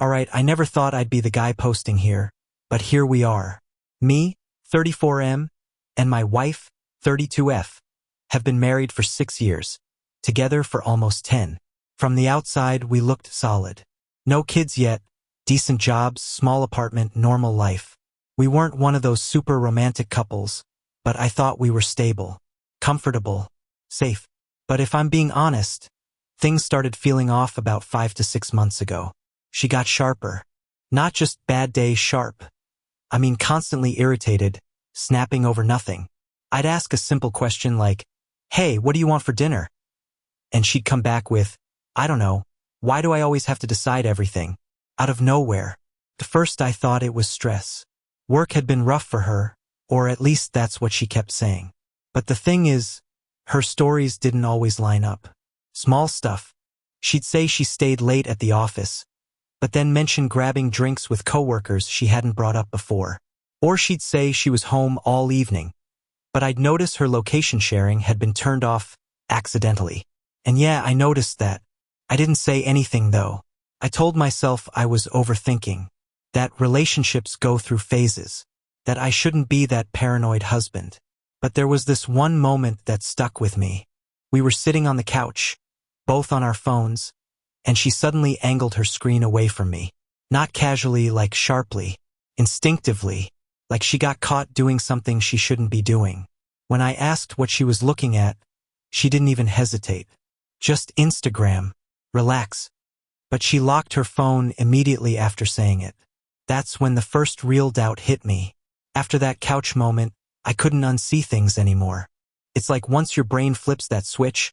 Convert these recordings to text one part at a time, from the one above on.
Alright, I never thought I'd be the guy posting here, but here we are. Me, 34M, and my wife, 32F, have been married for 6 years, together for almost 10. From the outside, we looked solid. No kids yet, decent jobs, small apartment, normal life. We weren't one of those super romantic couples, but I thought we were stable, comfortable, safe. But if I'm being honest, things started feeling off about 5 to 6 months ago. She got sharper. Not just bad day sharp. I mean constantly irritated, snapping over nothing. I'd ask a simple question like, "Hey, what do you want for dinner?" And she'd come back with, "I don't know. Why do I always have to decide everything?" Out of nowhere. At first I thought it was stress. Work had been rough for her, or at least that's what she kept saying. But the thing is, her stories didn't always line up. Small stuff. She'd say she stayed late at the office, but then mention grabbing drinks with coworkers she hadn't brought up before. Or she'd say she was home all evening, but I'd notice her location sharing had been turned off accidentally. And yeah, I noticed that. I didn't say anything though. I told myself I was overthinking, that relationships go through phases, that I shouldn't be that paranoid husband. But there was this one moment that stuck with me. We were sitting on the couch, both on our phones, and she suddenly angled her screen away from me. Not casually, like sharply, instinctively, like she got caught doing something she shouldn't be doing. When I asked what she was looking at, she didn't even hesitate. Just Instagram. Relax. But she locked her phone immediately after saying it. That's when the first real doubt hit me. After that couch moment, I couldn't unsee things anymore. It's like once your brain flips that switch,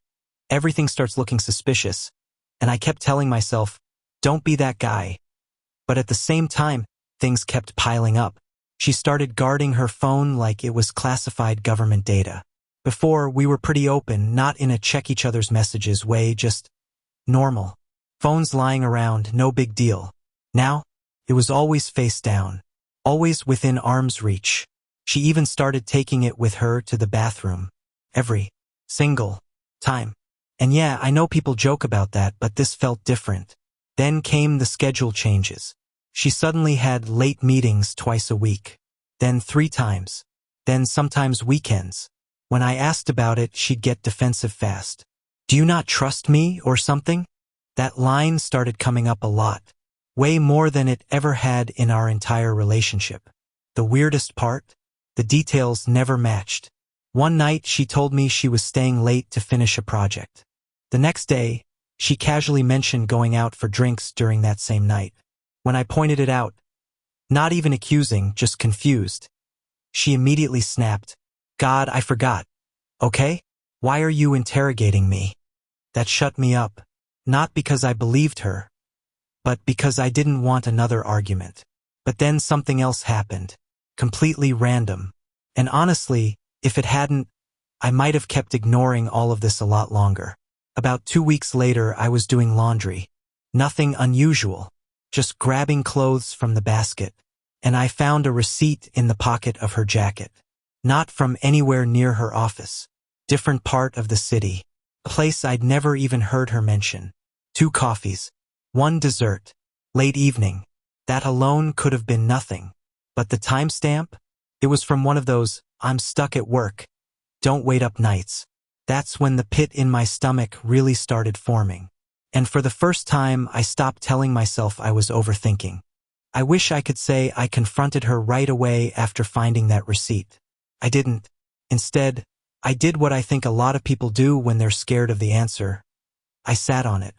everything starts looking suspicious. And I kept telling myself, don't be that guy. But at the same time, things kept piling up. She started guarding her phone like it was classified government data. Before, we were pretty open, not in a check each other's messages way, just normal. Phones lying around, no big deal. Now, it was always face down, always within arm's reach. She even started taking it with her to the bathroom. Every single time. And yeah, I know people joke about that, but this felt different. Then came the schedule changes. She suddenly had late meetings twice a week. Then 3 times. Then sometimes weekends. When I asked about it, she'd get defensive fast. "Do you not trust me or something?" That line started coming up a lot. Way more than it ever had in our entire relationship. The weirdest part? The details never matched. One night, she told me she was staying late to finish a project. The next day, she casually mentioned going out for drinks during that same night. When I pointed it out, not even accusing, just confused, she immediately snapped, "God, I forgot. Okay? Why are you interrogating me?" That shut me up, not because I believed her, but because I didn't want another argument. But then something else happened, completely random. And honestly, if it hadn't, I might have kept ignoring all of this a lot longer. About 2 weeks later, I was doing laundry. Nothing unusual, just grabbing clothes from the basket. And I found a receipt in the pocket of her jacket. Not from anywhere near her office. Different part of the city. A place I'd never even heard her mention. 2 coffees. 1 dessert. Late evening. That alone could have been nothing. But the timestamp? It was from one of those, "I'm stuck at work. Don't wait up nights." That's when the pit in my stomach really started forming. And for the first time, I stopped telling myself I was overthinking. I wish I could say I confronted her right away after finding that receipt. I didn't. Instead, I did what I think a lot of people do when they're scared of the answer. I sat on it.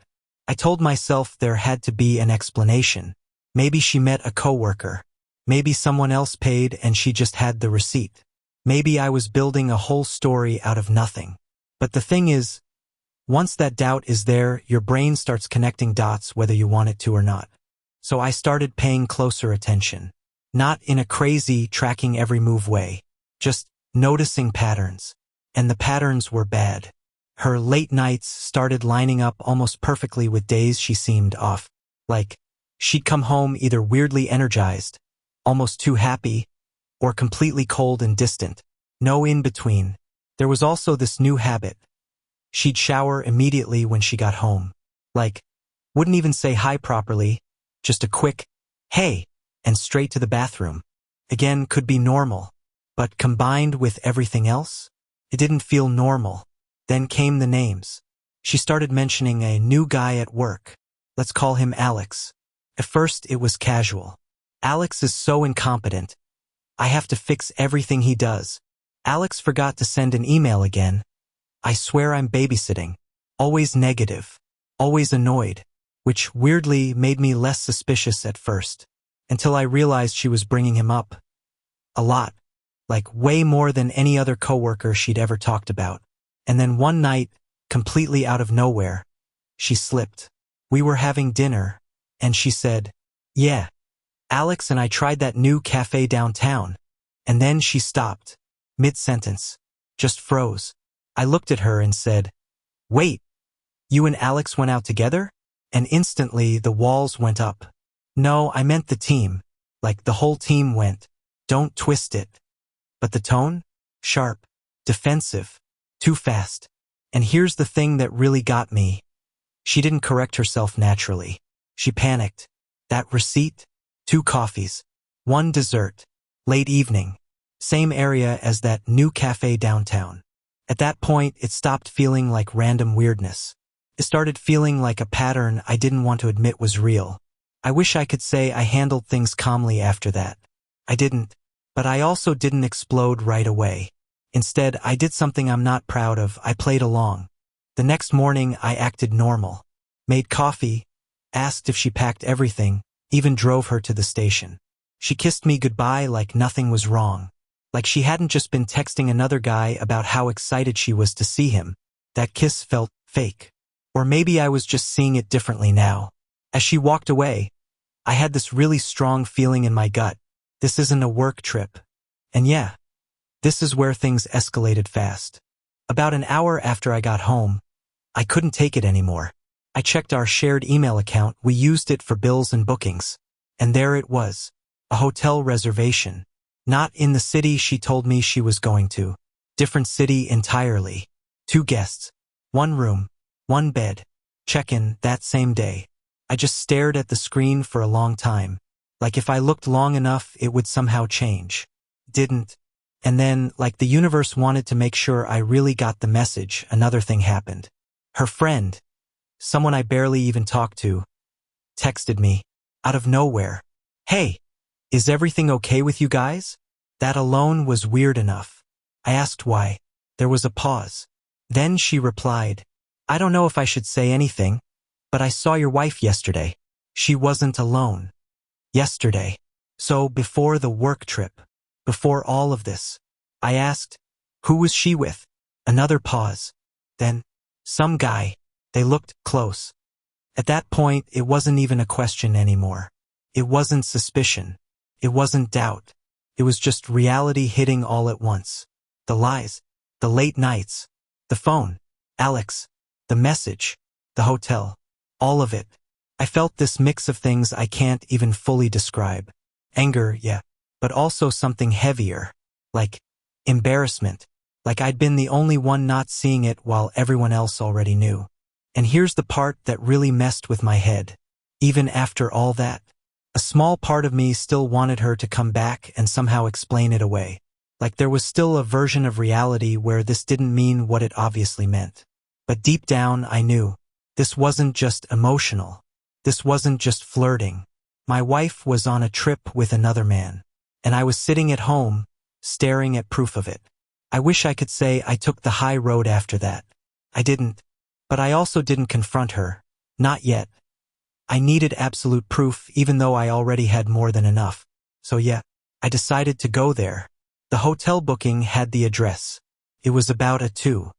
I told myself there had to be an explanation. Maybe she met a coworker. Maybe someone else paid and she just had the receipt. Maybe I was building a whole story out of nothing. But the thing is, once that doubt is there, your brain starts connecting dots whether you want it to or not. So I started paying closer attention. Not in a crazy, tracking every move way. Just noticing patterns. And the patterns were bad. Her late nights started lining up almost perfectly with days she seemed off. Like, she'd come home either weirdly energized, almost too happy, or completely cold and distant. No in-between. There was also this new habit. She'd shower immediately when she got home. Like, wouldn't even say hi properly, Just a quick, hey, and straight to the bathroom. Again, could be normal. But combined with everything else, it didn't feel normal. Then came the names. She started mentioning a new guy at work. Let's call him Alex. At first, it was casual. Alex is so incompetent. I have to fix everything he does. Alex forgot to send an email again. I swear I'm babysitting. Always negative. Always annoyed. Which weirdly made me less suspicious at first. Until I realized she was bringing him up. A lot. Like way more than any other coworker she'd ever talked about. And then one night, completely out of nowhere, she slipped. We were having dinner, and she said, yeah, Alex and I tried that new cafe downtown. And then she stopped, mid-sentence, just froze. I looked at her and said, wait, you and Alex went out together? And instantly the walls went up. No, I meant the team. Like the whole team went. Don't twist it. But the tone? Sharp. Defensive. Too fast. And here's the thing that really got me. She didn't correct herself naturally. She panicked. That receipt? 2 coffees. 1 dessert. Late evening. Same area as that new cafe downtown. At that point, it stopped feeling like random weirdness. It started feeling like a pattern I didn't want to admit was real. I wish I could say I handled things calmly after that. I didn't. But I also didn't explode right away. Instead, I did something I'm not proud of. I played along. The next morning, I acted normal. Made coffee, asked if she packed everything, even drove her to the station. She kissed me goodbye like nothing was wrong. Like she hadn't just been texting another guy about how excited she was to see him. That kiss felt fake. Or maybe I was just seeing it differently now. As she walked away, I had this really strong feeling in my gut. This isn't a work trip. And yeah, this is where things escalated fast. About an hour after I got home, I couldn't take it anymore. I checked our shared email account. We used it for bills and bookings. And there it was. A hotel reservation. Not in the city she told me she was going to. Different city entirely. 2 guests. 1 room. 1 bed. Check-in that same day. I just stared at the screen for a long time. Like if I looked long enough, it would somehow change. Didn't. And then, like the universe wanted to make sure I really got the message, another thing happened. Her friend, someone I barely even talked to, texted me, out of nowhere. Hey, is everything okay with you guys? That alone was weird enough. I asked why. There was a pause. Then she replied, I don't know if I should say anything, but I saw your wife yesterday. She wasn't alone. Yesterday. So before the work trip. Before all of this. I asked, who was she with? Another pause. Then, some guy. They looked close. At that point, it wasn't even a question anymore. It wasn't suspicion. It wasn't doubt. It was just reality hitting all at once. The lies. The late nights. The phone. Alex. The message. The hotel. All of it. I felt this mix of things I can't even fully describe. Anger, yeah. But also something heavier. Like embarrassment. Like I'd been the only one not seeing it while everyone else already knew. And here's the part that really messed with my head. Even after all that, a small part of me still wanted her to come back and somehow explain it away. Like there was still a version of reality where this didn't mean what it obviously meant. But deep down, I knew. This wasn't just emotional. This wasn't just flirting. My wife was on a trip with another man. And I was sitting at home, staring at proof of it. I wish I could say I took the high road after that. I didn't. But I also didn't confront her. Not yet. I needed absolute proof even though I already had more than enough. So yeah, I decided to go there. The hotel booking had the address. It was about a 2-5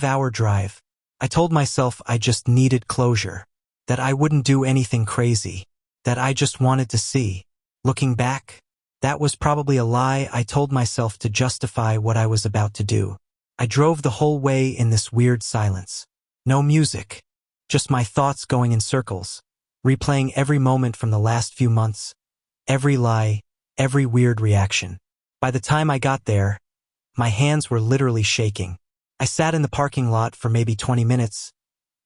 hour drive. I told myself I just needed closure. That I wouldn't do anything crazy. That I just wanted to see. Looking back, that was probably a lie I told myself to justify what I was about to do. I drove the whole way in this weird silence. No music. Just my thoughts going in circles. Replaying every moment from the last few months. Every lie, every weird reaction. By the time I got there, my hands were literally shaking. I sat in the parking lot for maybe 20 minutes,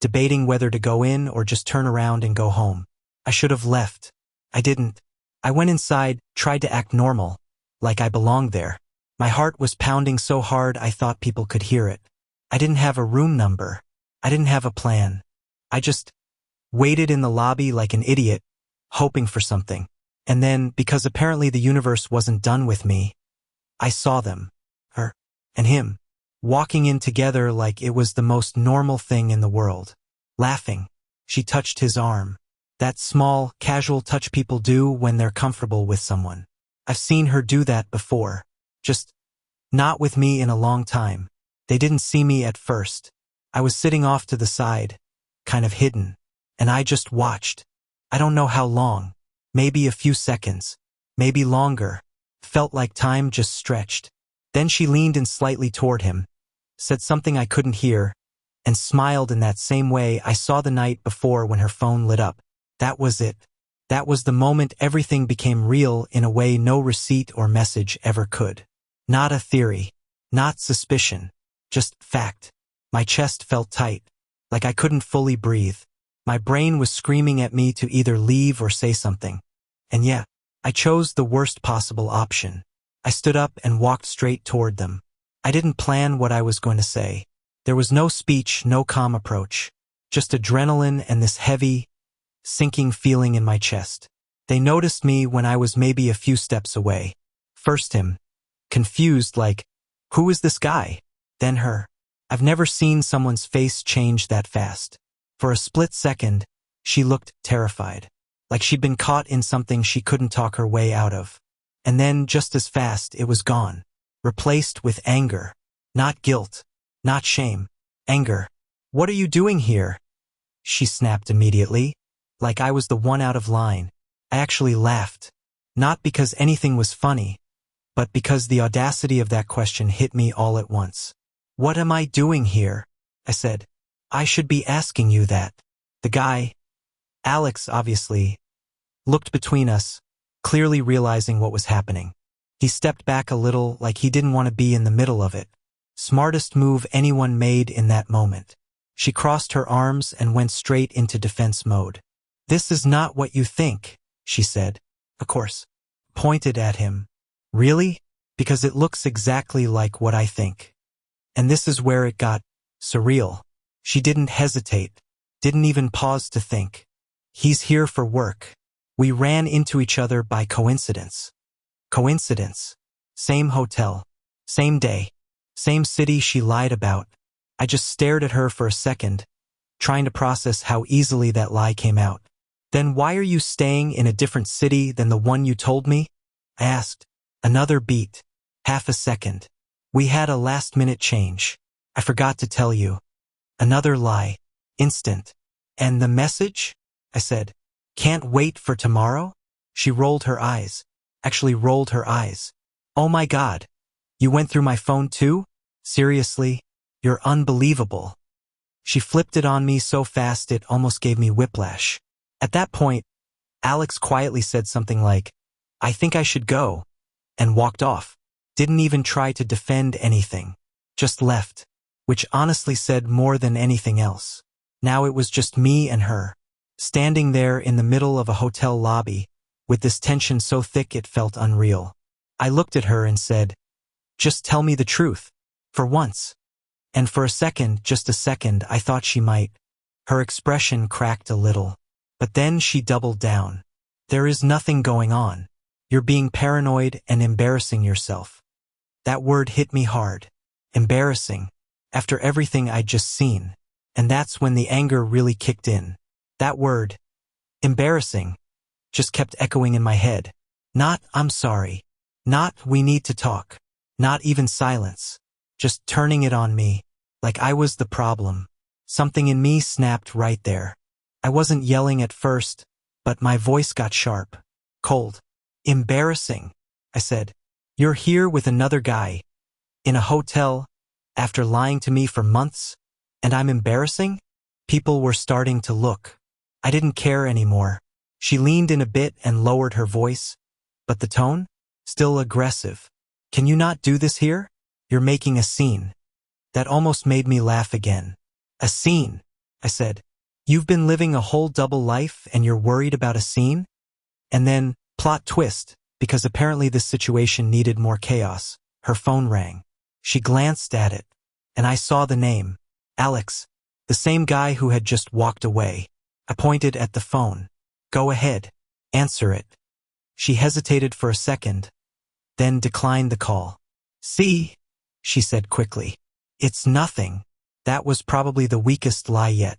debating whether to go in or just turn around and go home. I should have left. I didn't. I went inside, tried to act normal, like I belonged there. My heart was pounding so hard I thought people could hear it. I didn't have a room number. I didn't have a plan. I just waited in the lobby like an idiot, hoping for something. And then, because apparently the universe wasn't done with me, I saw them, her and him, walking in together like it was the most normal thing in the world. Laughing, she touched his arm. That small, casual touch people do when they're comfortable with someone. I've seen her do that before. Just not with me in a long time. They didn't see me at first. I was sitting off to the side, kind of hidden, and I just watched. I don't know how long. Maybe a few seconds. Maybe longer. Felt like time just stretched. Then she leaned in slightly toward him, said something I couldn't hear, and smiled in that same way I saw the night before when her phone lit up. That was it. That was the moment everything became real in a way no receipt or message ever could. Not a theory. Not suspicion. Just fact. My chest felt tight, like I couldn't fully breathe. My brain was screaming at me to either leave or say something. And yeah, I chose the worst possible option. I stood up and walked straight toward them. I didn't plan what I was going to say. There was no speech, no calm approach. Just adrenaline and this heavy, sinking feeling in my chest. They noticed me when I was maybe a few steps away. First him, confused like, who is this guy? Then her. I've never seen someone's face change that fast. For a split second, she looked terrified, like she'd been caught in something she couldn't talk her way out of. And then, just as fast, it was gone, replaced with anger. Not guilt, not shame, anger. What are you doing here? She snapped immediately, like I was the one out of line. I actually laughed, not because anything was funny, but because the audacity of that question hit me all at once. What am I doing here? I said. I should be asking you that. The guy, Alex obviously, looked between us, clearly realizing what was happening. He stepped back a little like he didn't want to be in the middle of it. Smartest move anyone made in that moment. She crossed her arms and went straight into defense mode. This is not what you think, she said. Of course. Pointed at him. Really? Because it looks exactly like what I think. And this is where it got surreal. She didn't hesitate, didn't even pause to think. He's here for work. We ran into each other by coincidence. Coincidence. Same hotel. Same day. Same city she lied about. I just stared at her for a second, trying to process how easily that lie came out. Then why are you staying in a different city than the one you told me? I asked. Another beat. Half a second. We had a last-minute change. I forgot to tell you. Another lie. Instant. And the message? I said. Can't wait for tomorrow? She rolled her eyes. Actually rolled her eyes. Oh my God. You went through my phone too? Seriously? You're unbelievable. She flipped it on me so fast it almost gave me whiplash. At that point, Alex quietly said something like, I think I should go, and walked off. Didn't even try to defend anything. Just left. Which honestly said more than anything else. Now it was just me and her, standing there in the middle of a hotel lobby, with this tension so thick it felt unreal. I looked at her and said, just tell me the truth, for once. And for a second, just a second, I thought she might. Her expression cracked a little. But then she doubled down. There is nothing going on. You're being paranoid and embarrassing yourself. That word hit me hard. Embarrassing. After everything I'd just seen. And that's when the anger really kicked in. That word, embarrassing, just kept echoing in my head. Not, I'm sorry. Not, we need to talk. Not even silence. Just turning it on me, like I was the problem. Something in me snapped right there. I wasn't yelling at first, but my voice got sharp. Cold. Embarrassing, I said. You're here with another guy. In a hotel, after lying to me for months, and I'm embarrassing? People were starting to look. I didn't care anymore. She leaned in a bit and lowered her voice, but the tone? Still aggressive. Can you not do this here? You're making a scene. That almost made me laugh again. A scene, I said. You've been living a whole double life and you're worried about a scene? And then, plot twist, because apparently this situation needed more chaos, her phone rang. She glanced at it, and I saw the name, Alex, the same guy who had just walked away. I pointed at the phone. Go ahead, answer it. She hesitated for a second, then declined the call. See, she said quickly. It's nothing. That was probably the weakest lie yet.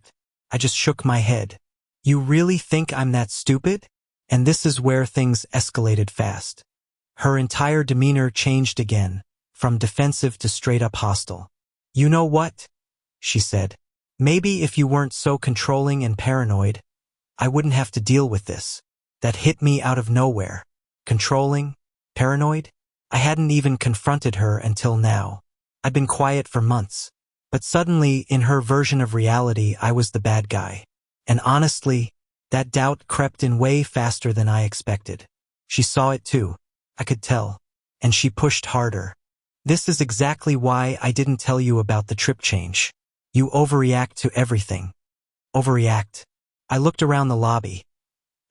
I just shook my head. You really think I'm that stupid? And this is where things escalated fast. Her entire demeanor changed again, from defensive to straight up hostile. You know what? She said. Maybe if you weren't so controlling and paranoid, I wouldn't have to deal with this. That hit me out of nowhere. Controlling? Paranoid? I hadn't even confronted her until now. I'd been quiet for months. But suddenly, in her version of reality, I was the bad guy. And honestly, that doubt crept in way faster than I expected. She saw it too. I could tell. And she pushed harder. This is exactly why I didn't tell you about the trip change. You overreact to everything. Overreact. I looked around the lobby.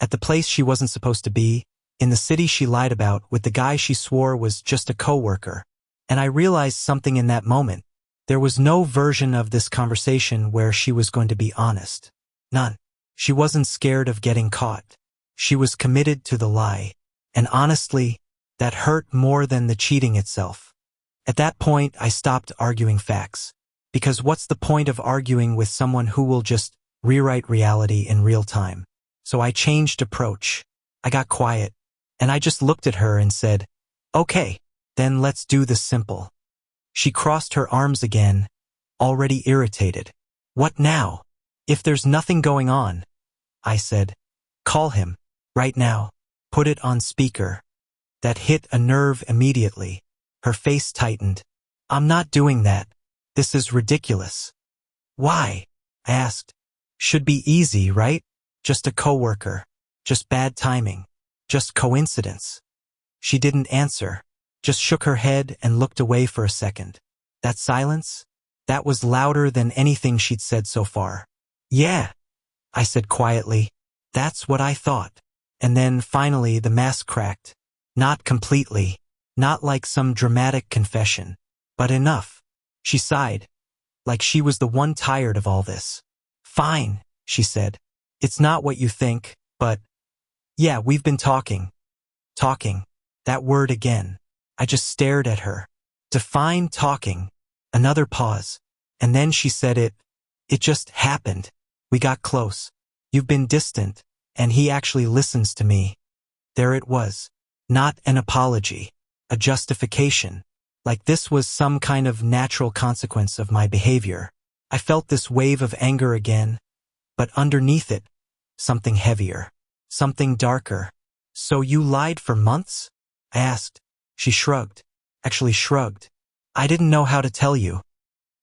At the place she wasn't supposed to be, in the city she lied about with the guy she swore was just a coworker. And I realized something in that moment. There was no version of this conversation where she was going to be honest. None. She wasn't scared of getting caught. She was committed to the lie. And honestly, that hurt more than the cheating itself. At that point, I stopped arguing facts. Because what's the point of arguing with someone who will just rewrite reality in real time? So I changed approach. I got quiet. And I just looked at her and said, okay, then let's do this simple. She crossed her arms again, already irritated. What now? If there's nothing going on, I said. Call him, right now. Put it on speaker. That hit a nerve immediately. Her face tightened. I'm not doing that. This is ridiculous. Why? I asked. Should be easy, right? Just a coworker. Just bad timing. Just coincidence. She didn't answer. Just shook her head and looked away for a second. That silence? That was louder than anything she'd said so far. Yeah, I said quietly. That's what I thought. And then finally the mask cracked. Not completely. Not like some dramatic confession. But enough. She sighed. Like she was the one tired of all this. Fine, she said. It's not what you think, but... yeah, we've been talking. Talking. That word again. I just stared at her. Define talking. Another pause. And then she said it. It just happened. We got close. You've been distant, and he actually listens to me. There it was. Not an apology. A justification. Like this was some kind of natural consequence of my behavior. I felt this wave of anger again, but underneath it, something heavier. Something darker. So you lied for months? I asked. She shrugged. Actually shrugged. I didn't know how to tell you.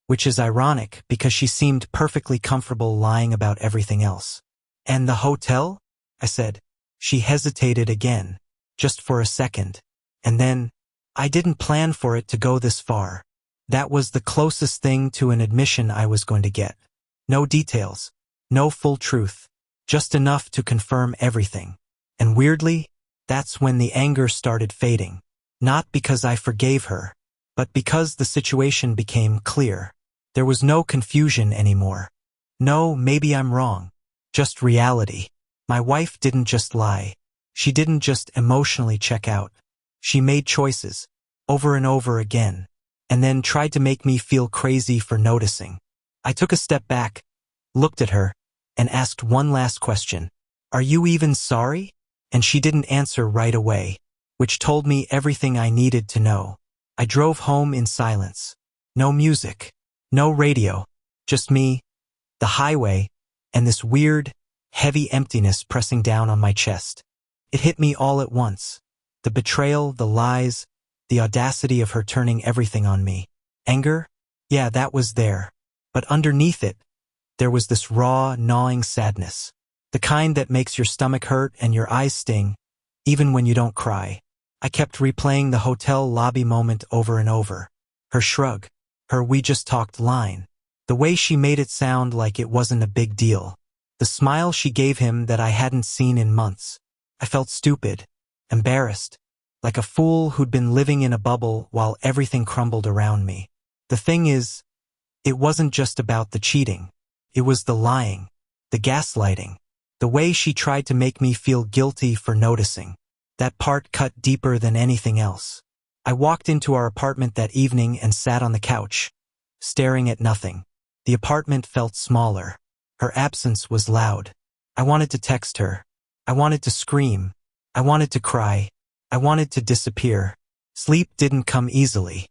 Which is ironic because she seemed perfectly comfortable lying about everything else. And the hotel? I said. She hesitated again, just for a second. And then, I didn't plan for it to go this far. That was the closest thing to an admission I was going to get. No details. No full truth. Just enough to confirm everything. And weirdly, that's when the anger started fading. Not because I forgave her, but because the situation became clear. There was no confusion anymore. No, maybe I'm wrong. Just reality. My wife didn't just lie. She didn't just emotionally check out. She made choices, over and over again, and then tried to make me feel crazy for noticing. I took a step back, looked at her, and asked one last question. Are you even sorry? And she didn't answer right away, which told me everything I needed to know. I drove home in silence. No music, no radio, just me, the highway, and this weird, heavy emptiness pressing down on my chest. It hit me all at once. The betrayal, the lies, the audacity of her turning everything on me. Anger? Yeah, that was there. But underneath it, there was this raw, gnawing sadness. The kind that makes your stomach hurt and your eyes sting, even when you don't cry. I kept replaying the hotel lobby moment over and over. Her shrug. Her "we just talked" line. The way she made it sound like it wasn't a big deal. The smile she gave him that I hadn't seen in months. I felt stupid, embarrassed, like a fool who'd been living in a bubble while everything crumbled around me. The thing is, it wasn't just about the cheating. It was the lying, the gaslighting, the way she tried to make me feel guilty for noticing. That part cut deeper than anything else. I walked into our apartment that evening and sat on the couch, staring at nothing. The apartment felt smaller. Her absence was loud. I wanted to text her. I wanted to scream. I wanted to cry. I wanted to disappear. Sleep didn't come easily.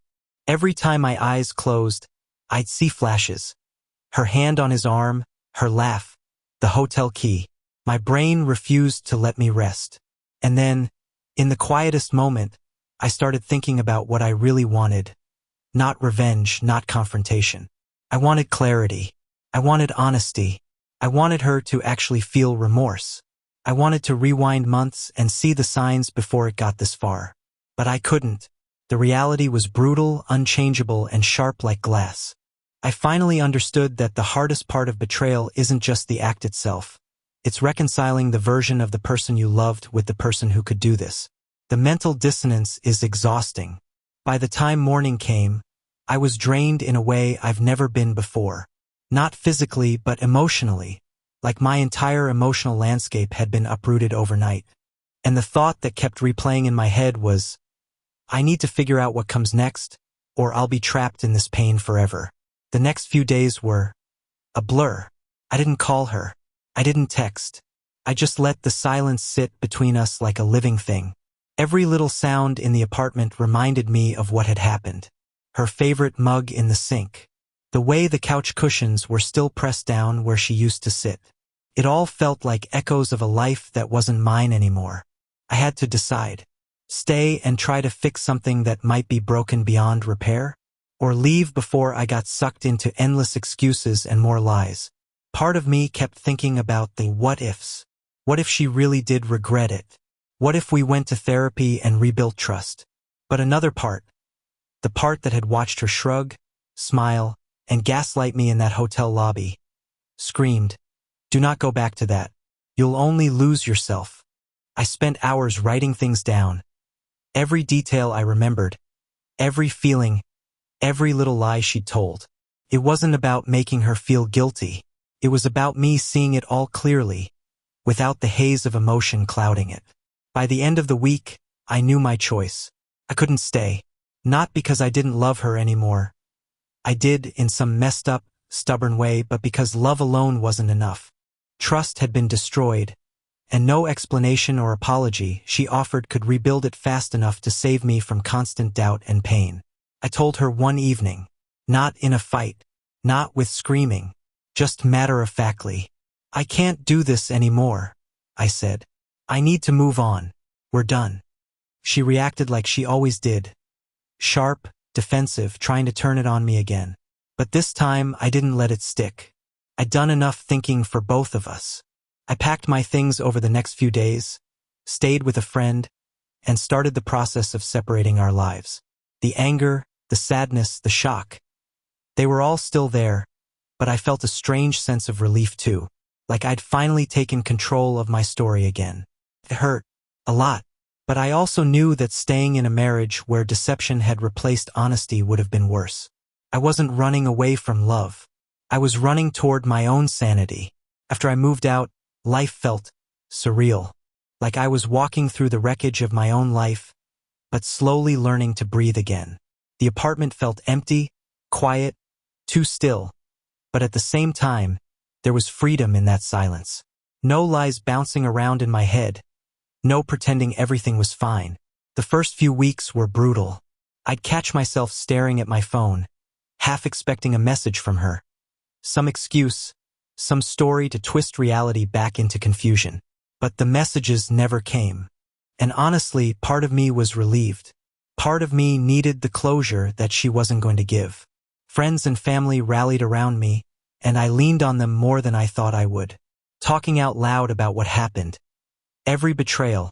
Every time my eyes closed, I'd see flashes. Her hand on his arm, her laugh, the hotel key. My brain refused to let me rest. And then, in the quietest moment, I started thinking about what I really wanted. Not revenge, not confrontation. I wanted clarity. I wanted honesty. I wanted her to actually feel remorse. I wanted to rewind months and see the signs before it got this far. But I couldn't. The reality was brutal, unchangeable, and sharp like glass. I finally understood that the hardest part of betrayal isn't just the act itself. It's reconciling the version of the person you loved with the person who could do this. The mental dissonance is exhausting. By the time morning came, I was drained in a way I've never been before. Not physically, but emotionally, like my entire emotional landscape had been uprooted overnight. And the thought that kept replaying in my head was, I need to figure out what comes next, or I'll be trapped in this pain forever. The next few days were a blur. I didn't call her. I didn't text. I just let the silence sit between us like a living thing. Every little sound in the apartment reminded me of what had happened. Her favorite mug in the sink. The way the couch cushions were still pressed down where she used to sit. It all felt like echoes of a life that wasn't mine anymore. I had to decide. Stay and try to fix something that might be broken beyond repair? Or leave before I got sucked into endless excuses and more lies? Part of me kept thinking about the what-ifs. What if she really did regret it? What if we went to therapy and rebuilt trust? But another part, the part that had watched her shrug, smile, and gaslight me in that hotel lobby, screamed, do not go back to that. You'll only lose yourself. I spent hours writing things down. Every detail I remembered, every feeling, every little lie she'd told. It wasn't about making her feel guilty. It was about me seeing it all clearly, without the haze of emotion clouding it. By the end of the week, I knew my choice. I couldn't stay. Not because I didn't love her anymore. I did in some messed up, stubborn way, but because love alone wasn't enough. Trust had been destroyed, and no explanation or apology she offered could rebuild it fast enough to save me from constant doubt and pain. I told her one evening, not in a fight, not with screaming, just matter-of-factly, I can't do this anymore, I said. I need to move on. We're done. She reacted like she always did. Sharp, defensive, trying to turn it on me again. But this time, I didn't let it stick. I'd done enough thinking for both of us. I packed my things over the next few days, stayed with a friend, and started the process of separating our lives. The anger, the sadness, the shock. They were all still there, but I felt a strange sense of relief too, like I'd finally taken control of my story again. It hurt, a lot, but I also knew that staying in a marriage where deception had replaced honesty would have been worse. I wasn't running away from love. I was running toward my own sanity. After I moved out, life felt surreal, like I was walking through the wreckage of my own life, but slowly learning to breathe again. The apartment felt empty, quiet, too still, but at the same time, there was freedom in that silence. No lies bouncing around in my head. No pretending everything was fine. The first few weeks were brutal. I'd catch myself staring at my phone, half expecting a message from her. Some excuse, some story to twist reality back into confusion. But the messages never came. And honestly, part of me was relieved. Part of me needed the closure that she wasn't going to give. Friends and family rallied around me, and I leaned on them more than I thought I would. Talking out loud about what happened. Every betrayal,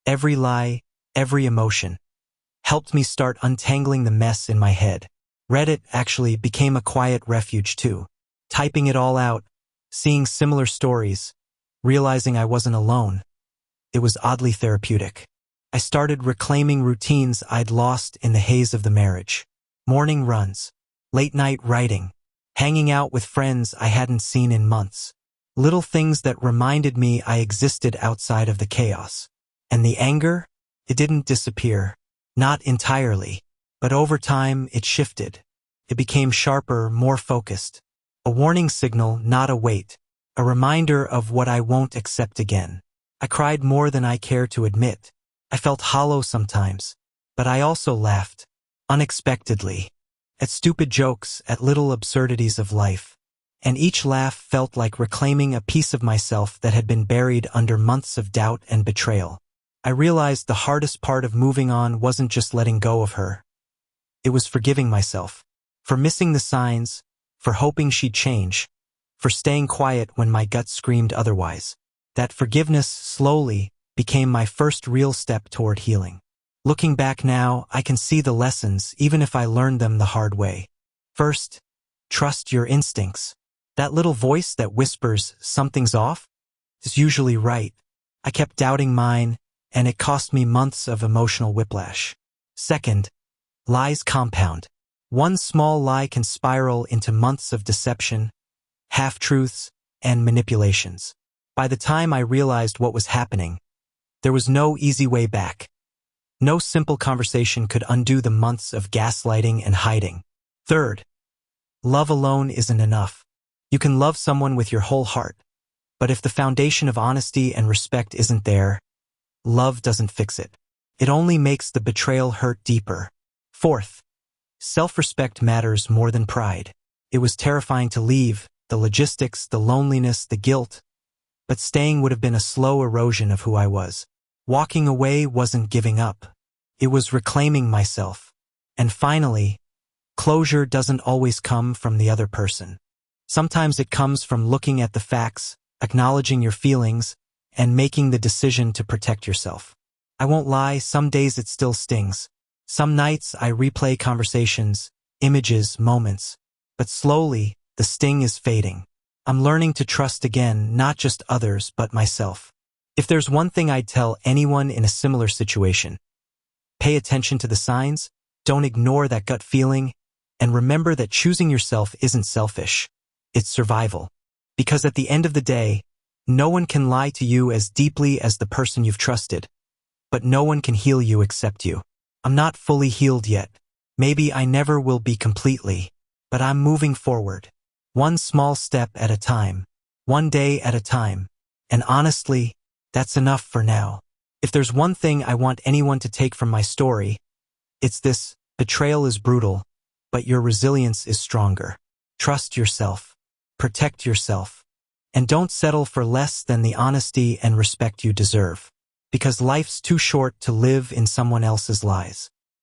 every lie, every emotion, helped me start untangling the mess in my head. Reddit actually became a quiet refuge too. Typing it all out, Seeing similar stories, realizing I wasn't alone, it was oddly therapeutic. I started reclaiming routines I'd lost in the haze of the marriage. Morning runs, late-night writing, hanging out with friends I hadn't seen in months. Little things that reminded me I existed outside of the chaos. And the anger? It didn't disappear. Not entirely. But over time, it shifted. It became sharper, more focused. A warning signal, not a weight. A reminder of what I won't accept again. I cried more than I care to admit. I felt hollow sometimes. But I also laughed. Unexpectedly. At stupid jokes, at little absurdities of life. And each laugh felt like reclaiming a piece of myself that had been buried under months of doubt and betrayal. I realized the hardest part of moving on wasn't just letting go of her. It was forgiving myself. For missing the signs, for hoping she'd change, for staying quiet when my gut screamed otherwise. That forgiveness, slowly, became my first real step toward healing. Looking back now, I can see the lessons, even if I learned them the hard way. First, trust your instincts. That little voice that whispers, something's off, is usually right. I kept doubting mine, and it cost me months of emotional whiplash. Second, lies compound. One small lie can spiral into months of deception, half-truths, and manipulations. By the time I realized what was happening, there was no easy way back. No simple conversation could undo the months of gaslighting and hiding. Third, love alone isn't enough. You can love someone with your whole heart, but if the foundation of honesty and respect isn't there, love doesn't fix it. It only makes the betrayal hurt deeper. Fourth, self-respect matters more than pride. It was terrifying to leave, the logistics, the loneliness, the guilt, but staying would have been a slow erosion of who I was. Walking away wasn't giving up. It was reclaiming myself. And finally, closure doesn't always come from the other person. Sometimes it comes from looking at the facts, acknowledging your feelings, and making the decision to protect yourself. I won't lie, some days it still stings. Some nights I replay conversations, images, moments. But slowly, the sting is fading. I'm learning to trust again, not just others, but myself. If there's one thing I'd tell anyone in a similar situation, pay attention to the signs, don't ignore that gut feeling, and remember that choosing yourself isn't selfish. It's survival. Because at the end of the day, no one can lie to you as deeply as the person you've trusted, but no one can heal you except you. I'm not fully healed yet. Maybe I never will be completely, but I'm moving forward. One small step at a time, one day at a time, and honestly, that's enough for now. If there's one thing I want anyone to take from my story, it's this: betrayal is brutal, but your resilience is stronger. Trust yourself, protect yourself, and don't settle for less than the honesty and respect you deserve. Because life's too short to live in someone else's lies.